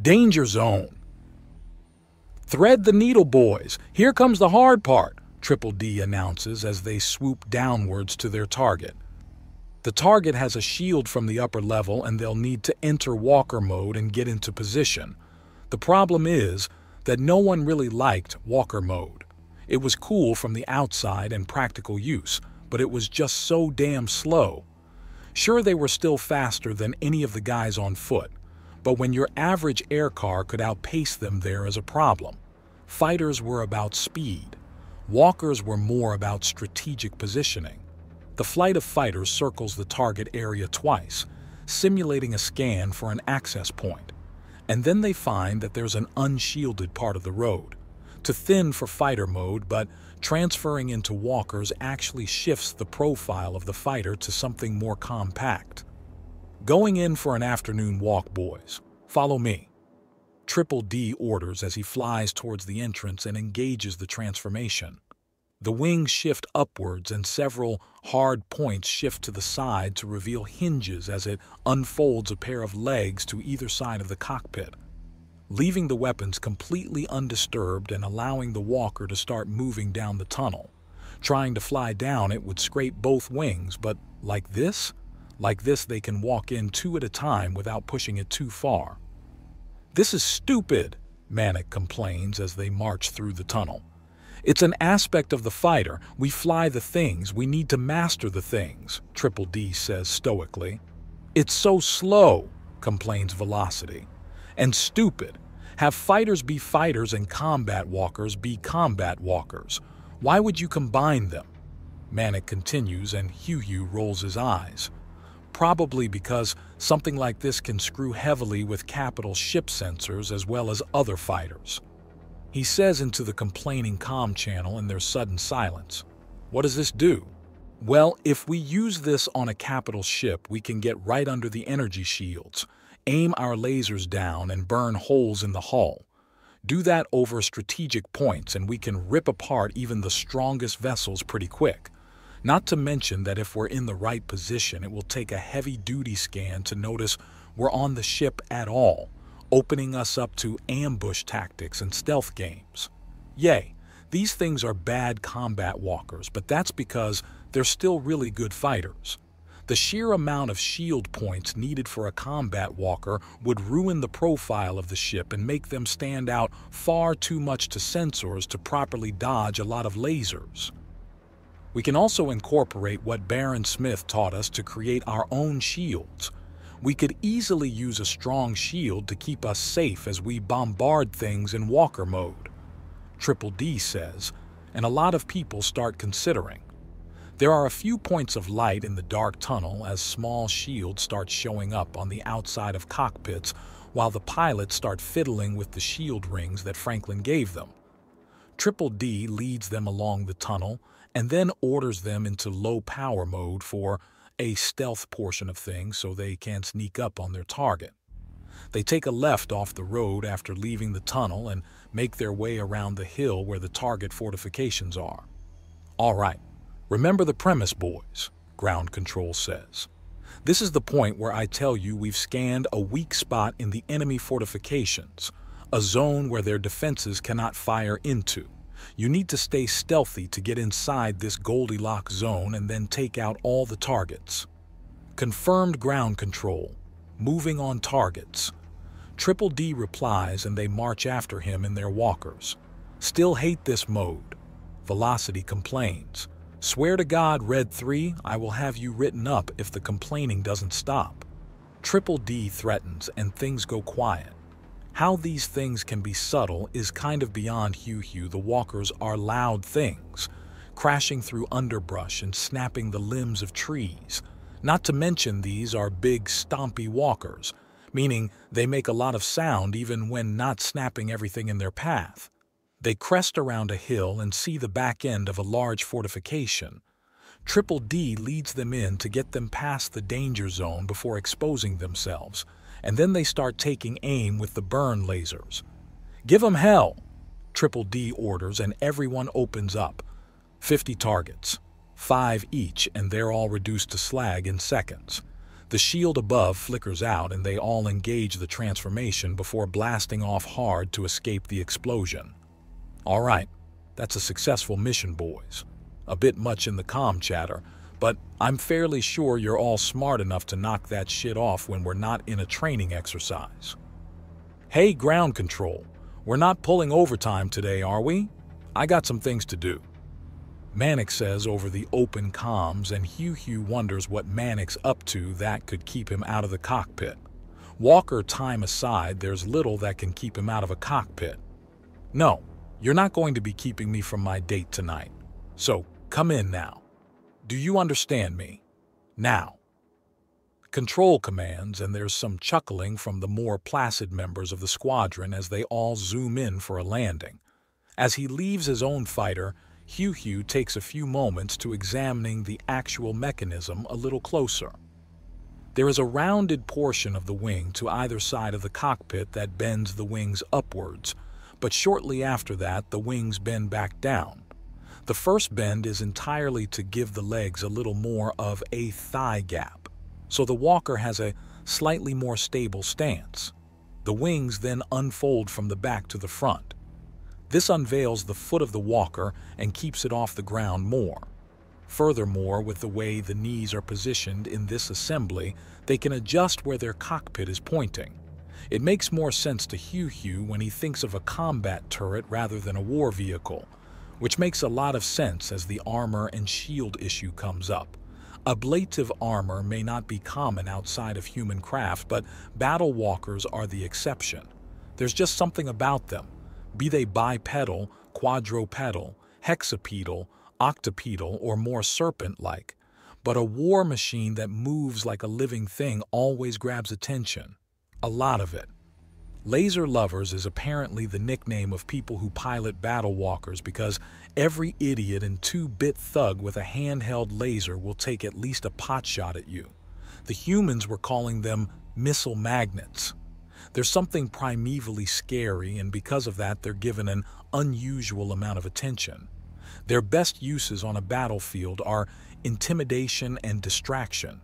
Danger zone. Thread the needle, boys. Here comes the hard part, Triple D announces as they swoop downwards to their target. The target has a shield from the upper level and they'll need to enter walker mode and get into position. The problem is that no one really liked walker mode. It was cool from the outside and practical use, but it was just so damn slow. Sure, they were still faster than any of the guys on foot, but when your average air car could outpace them, there is a problem. Fighters were about speed. Walkers were more about strategic positioning. The flight of fighters circles the target area twice, simulating a scan for an access point. And then they find that there's an unshielded part of the road. Too thin for fighter mode, but transferring into walkers actually shifts the profile of the fighter to something more compact. Going in for an afternoon walk, boys. Follow me. Triple D orders as he flies towards the entrance and engages the transformation. The wings shift upwards and several hard points shift to the side to reveal hinges as it unfolds a pair of legs to either side of the cockpit, leaving the weapons completely undisturbed and allowing the walker to start moving down the tunnel. Trying to fly down it would scrape both wings, but like this they can walk in two at a time without pushing it too far. This is stupid, Manic complains as they march through the tunnel. It's an aspect of the fighter. We fly the things. We need to master the things, Triple D says stoically. It's so slow, complains Velocity. And stupid. Have fighters be fighters and combat walkers be combat walkers. Why would you combine them? Manic continues and Hugh rolls his eyes. Probably because something like this can screw heavily with capital ship sensors as well as other fighters. He says into the complaining comm channel in their sudden silence. What does this do? Well, if we use this on a capital ship, we can get right under the energy shields, aim our lasers down and burn holes in the hull. Do that over strategic points and we can rip apart even the strongest vessels pretty quick. Not to mention that if we're in the right position, it will take a heavy-duty scan to notice we're on the ship at all, opening us up to ambush tactics and stealth games. Yay, these things are bad combat walkers, but that's because they're still really good fighters. The sheer amount of shield points needed for a combat walker would ruin the profile of the ship and make them stand out far too much to sensors to properly dodge a lot of lasers. We can also incorporate what Baron Smith taught us to create our own shields. We could easily use a strong shield to keep us safe as we bombard things in walker mode, Triple D says, and a lot of people start considering. There are a few points of light in the dark tunnel as small shields start showing up on the outside of cockpits while the pilots start fiddling with the shield rings that Franklin gave them. Triple D leads them along the tunnel and then orders them into low power mode for a stealth portion of things so they can sneak up on their target. They take a left off the road after leaving the tunnel and make their way around the hill where the target fortifications are. All right, remember the premise, boys, Ground Control says. This is the point where I tell you we've scanned a weak spot in the enemy fortifications, a zone where their defenses cannot fire into. You need to stay stealthy to get inside this Goldilocks zone and then take out all the targets. Confirmed, Ground Control. Moving on targets. Triple D replies and they march after him in their walkers. Still hate this mode. Velocity complains. Swear to God, Red 3, I will have you written up if the complaining doesn't stop. Triple D threatens and things go quiet. How these things can be subtle is kind of beyond Hugh. The walkers are loud things, crashing through underbrush and snapping the limbs of trees. Not to mention these are big, stompy walkers, meaning they make a lot of sound even when not snapping everything in their path. They crest around a hill and see the back end of a large fortification. Triple D leads them in to get them past the danger zone before exposing themselves, and then they start taking aim with the burn lasers. Give 'em hell, Triple D orders, and everyone opens up. 50 targets, 5 each, and they're all reduced to slag in seconds. The shield above flickers out and they all engage the transformation before blasting off hard to escape the explosion. All right, that's a successful mission, boys. A bit much in the comm chatter, but I'm fairly sure you're all smart enough to knock that shit off when we're not in a training exercise. Hey, ground control, we're not pulling overtime today, are we? I got some things to do. Mannix says over the open comms, and Hugh wonders what Mannix up to that could keep him out of the cockpit. Walker time aside, there's little that can keep him out of a cockpit. No, you're not going to be keeping me from my date tonight. So, come in now. Do you understand me? Now. Control commands, and there's some chuckling from the more placid members of the squadron as they all zoom in for a landing. As he leaves his own fighter, Hugh takes a few moments to examining the actual mechanism a little closer. There is a rounded portion of the wing to either side of the cockpit that bends the wings upwards, but shortly after that the wings bend back down. The first bend is entirely to give the legs a little more of a thigh gap, so the walker has a slightly more stable stance. The wings then unfold from the back to the front. This unveils the foot of the walker and keeps it off the ground more. Furthermore, with the way the knees are positioned in this assembly, they can adjust where their cockpit is pointing. It makes more sense to Hugh when he thinks of a combat turret rather than a war vehicle, which makes a lot of sense as the armor and shield issue comes up. Ablative armor may not be common outside of human craft, but battle walkers are the exception. There's just something about them, be they bipedal, quadrupedal, hexapedal, octopedal, or more serpent-like. But a war machine that moves like a living thing always grabs attention. A lot of it. Laser lovers is apparently the nickname of people who pilot battle walkers because every idiot and 2-bit thug with a handheld laser will take at least a pot shot at you. The humans were calling them missile magnets. There's something primevally scary, and because of that they're given an unusual amount of attention. Their best uses on a battlefield are intimidation and distraction.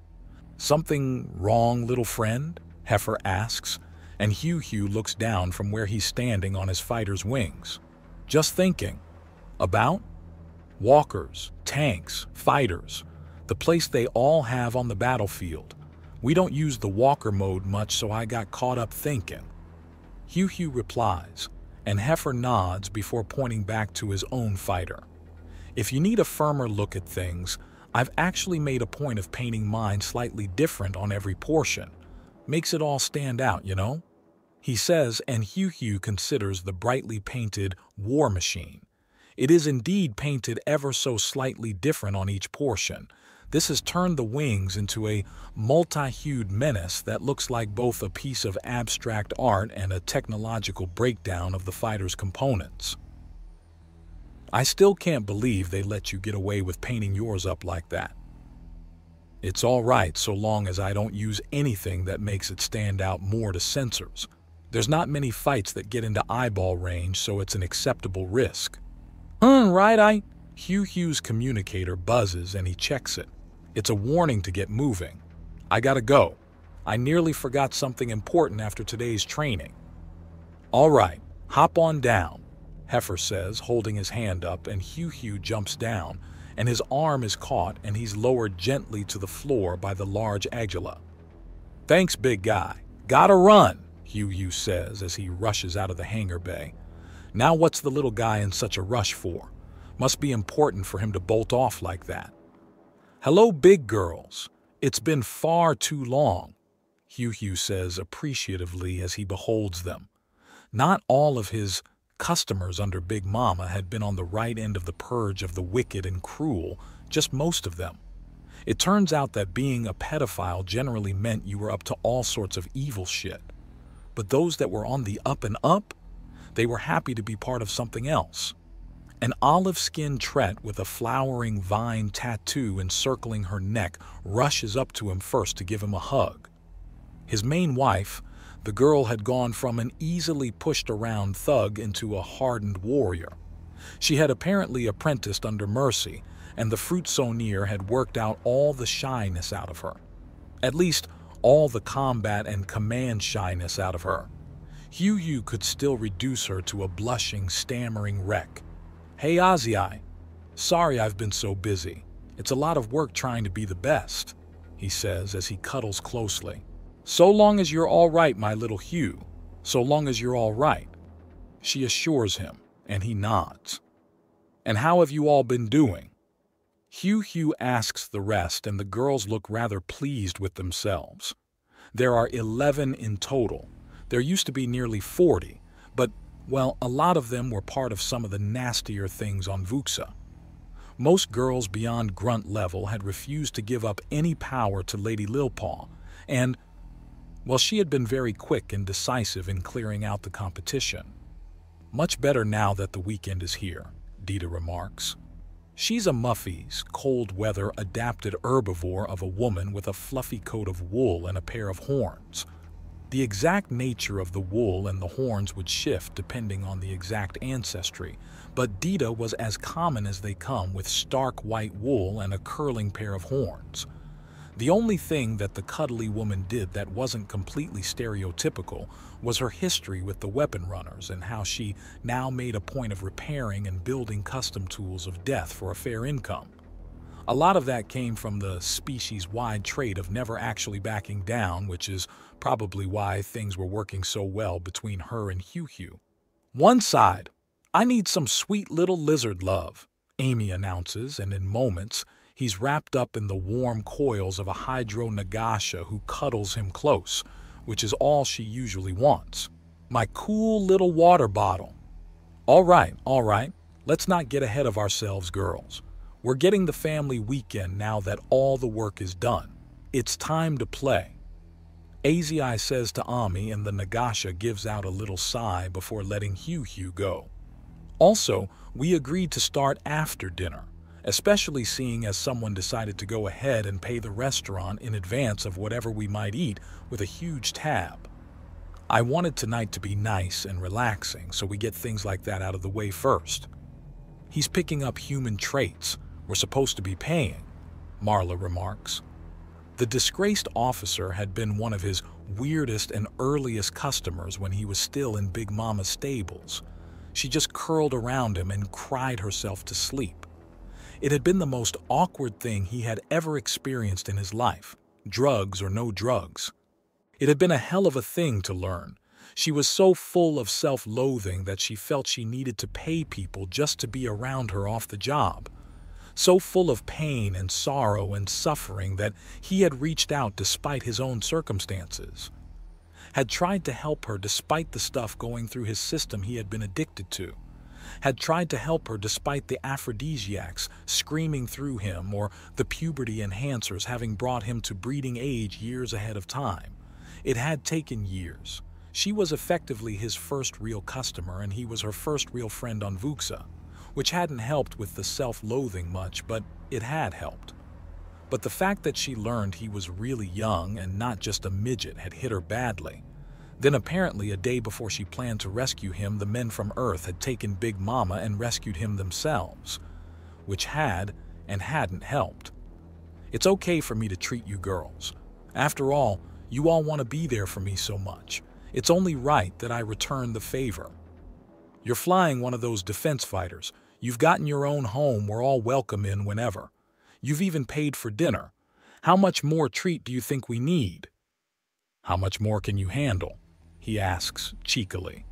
"Something wrong, little friend?" Heifer asks, and Hugh looks down from where he's standing on his fighter's wings. "Just thinking. About? Walkers, tanks, fighters, the place they all have on the battlefield. We don't use the walker mode much, so I got caught up thinking." Hugh replies, and Heifer nods before pointing back to his own fighter. "If you need a firmer look at things, I've actually made a point of painting mine slightly different on every portion. Makes it all stand out, you know?" He says, and Hugh considers the brightly painted war machine. It is indeed painted ever so slightly different on each portion. This has turned the wings into a multi-hued menace that looks like both a piece of abstract art and a technological breakdown of the fighter's components. "I still can't believe they let you get away with painting yours up like that." "It's all right so long as I don't use anything that makes it stand out more to sensors. There's not many fights that get into eyeball range, so it's an acceptable risk." Right. Hugh's communicator buzzes and he checks it. It's a warning to get moving. "I gotta go. I nearly forgot something important after today's training." "All right, hop on down," Heifer says, holding his hand up, and Hugh jumps down, and his arm is caught and he's lowered gently to the floor by the large Agila. "Thanks, big guy. Gotta run," Hugh says as he rushes out of the hangar bay. Now what's the little guy in such a rush for? Must be important for him to bolt off like that. "Hello, big girls. It's been far too long," Hugh says appreciatively as he beholds them. Not all of his customers under Big Mama had been on the right end of the purge of the wicked and cruel, just most of them. It turns out that being a pedophile generally meant you were up to all sorts of evil shit. But those that were on the up and up, they were happy to be part of something else. An olive-skinned Tret with a flowering vine tattoo encircling her neck rushes up to him first to give him a hug. His main wife, the girl, had gone from an easily pushed-around thug into a hardened warrior. She had apparently apprenticed under Mercy, and the fruit sommelier had worked out all the shyness out of her. At least all the combat and command shyness out of her. HFY could still reduce her to a blushing, stammering wreck. "Hey Ozzy, sorry I've been so busy. It's a lot of work trying to be the best," he says as he cuddles closely. "So long as you're all right, my little Hugh. So long as you're all right," she assures him, and he nods. "And how have you all been doing?" HFY asks the rest, and the girls look rather pleased with themselves. There are 11 in total. There used to be nearly 40, but, well, a lot of them were part of some of the nastier things on Vuxa. Most girls beyond grunt level had refused to give up any power to Lady Lilpaw, and, well, she had been very quick and decisive in clearing out the competition. "Much better now that the weekend is here," Dita remarks. She's a Muffy's, cold-weather, adapted herbivore of a woman with a fluffy coat of wool and a pair of horns. The exact nature of the wool and the horns would shift depending on the exact ancestry, but Dita was as common as they come, with stark white wool and a curling pair of horns. The only thing that the cuddly woman did that wasn't completely stereotypical was her history with the weapon runners and how she now made a point of repairing and building custom tools of death for a fair income. A lot of that came from the species-wide trait of never actually backing down, which is probably why things were working so well between her and HFY. "One side, I need some sweet little lizard love," Amy announces, and in moments, he's wrapped up in the warm coils of a Hydro Nagasha who cuddles him close, which is all she usually wants. "My cool little water bottle." All right, let's not get ahead of ourselves, girls. We're getting the family weekend now that all the work is done. It's time to play. Azai says to Ami, and the Nagasha gives out a little sigh before letting HFY go. Also, we agreed to start after dinner, especially seeing as someone decided to go ahead and pay the restaurant in advance of whatever we might eat with a huge tab. I wanted tonight to be nice and relaxing, so we get things like that out of the way first. "He's picking up human traits. We're supposed to be paying," Marla remarks. The disgraced officer had been one of his weirdest and earliest customers when he was still in Big Mama's stables. She just curled around him and cried herself to sleep. It had been the most awkward thing he had ever experienced in his life, drugs or no drugs. It had been a hell of a thing to learn. She was so full of self-loathing that she felt she needed to pay people just to be around her off the job. So full of pain and sorrow and suffering that he had reached out despite his own circumstances. Had tried to help her despite the stuff going through his system he had been addicted to. Had tried to help her despite the aphrodisiacs screaming through him or the puberty enhancers having brought him to breeding age years ahead of time. It had taken years. She was effectively his first real customer, and he was her first real friend on Vuxa, which hadn't helped with the self-loathing much, but it had helped. But the fact that she learned he was really young and not just a midget had hit her badly. Then apparently a day before she planned to rescue him, the men from Earth had taken Big Mama and rescued him themselves, which had and hadn't helped. "It's okay for me to treat you girls. After all, you all want to be there for me so much. It's only right that I return the favor. You're flying one of those defense fighters. You've gotten your own home we're all welcome in whenever. You've even paid for dinner. How much more treat do you think we need?" "How much more can you handle?" he asks cheekily.